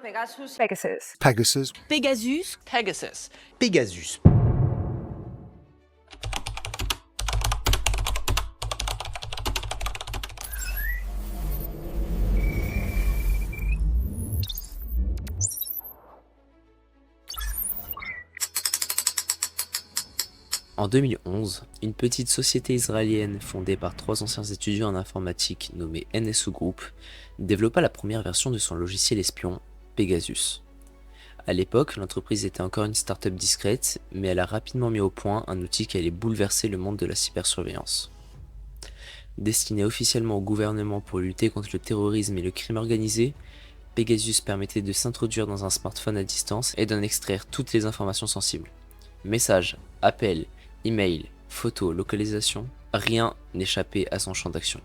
Pegasus. Pegasus. Pegasus. Pegasus. Pegasus. Pegasus. En 2011, une petite société israélienne fondée par 3 anciens étudiants en informatique nommés NSO Group développa la première version de son logiciel espion, Pegasus. À l'époque, l'entreprise était encore une start-up discrète, mais elle a rapidement mis au point un outil qui allait bouleverser le monde de la cybersurveillance. Destiné officiellement au gouvernement pour lutter contre le terrorisme et le crime organisé, Pegasus permettait de s'introduire dans un smartphone à distance et d'en extraire toutes les informations sensibles. Messages, appels, emails, photos, localisation, rien n'échappait à son champ d'action.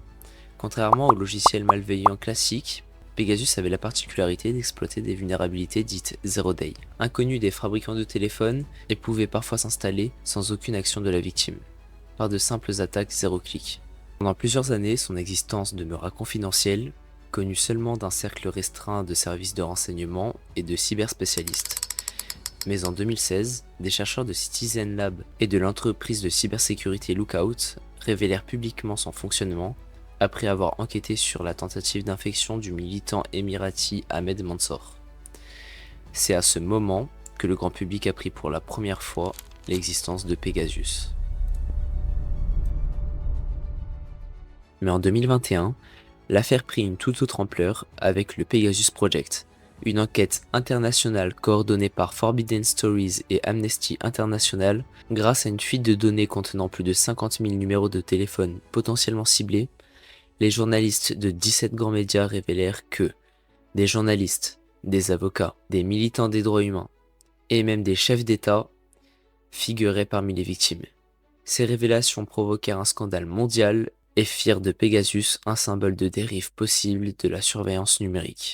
Contrairement aux logiciels malveillants classiques, Pegasus avait la particularité d'exploiter des vulnérabilités dites Zero Day, inconnues des fabricants de téléphones et pouvaient parfois s'installer sans aucune action de la victime, par de simples attaques zéro clic. Pendant plusieurs années, son existence demeura confidentielle, connue seulement d'un cercle restreint de services de renseignement et de cyberspécialistes. Mais en 2016, des chercheurs de Citizen Lab et de l'entreprise de cybersécurité Lookout révélèrent publiquement son fonctionnement après avoir enquêté sur la tentative d'infection du militant émirati Ahmed Mansour. C'est à ce moment que le grand public apprit pour la première fois l'existence de Pegasus. Mais en 2021, l'affaire prit une toute autre ampleur avec le Pegasus Project, une enquête internationale coordonnée par Forbidden Stories et Amnesty International grâce à une fuite de données contenant plus de 50 000 numéros de téléphone potentiellement ciblés. Les journalistes de 17 grands médias révélèrent que des journalistes, des avocats, des militants des droits humains et même des chefs d'État figuraient parmi les victimes. Ces révélations provoquèrent un scandale mondial et firent de Pegasus un symbole de dérive possible de la surveillance numérique.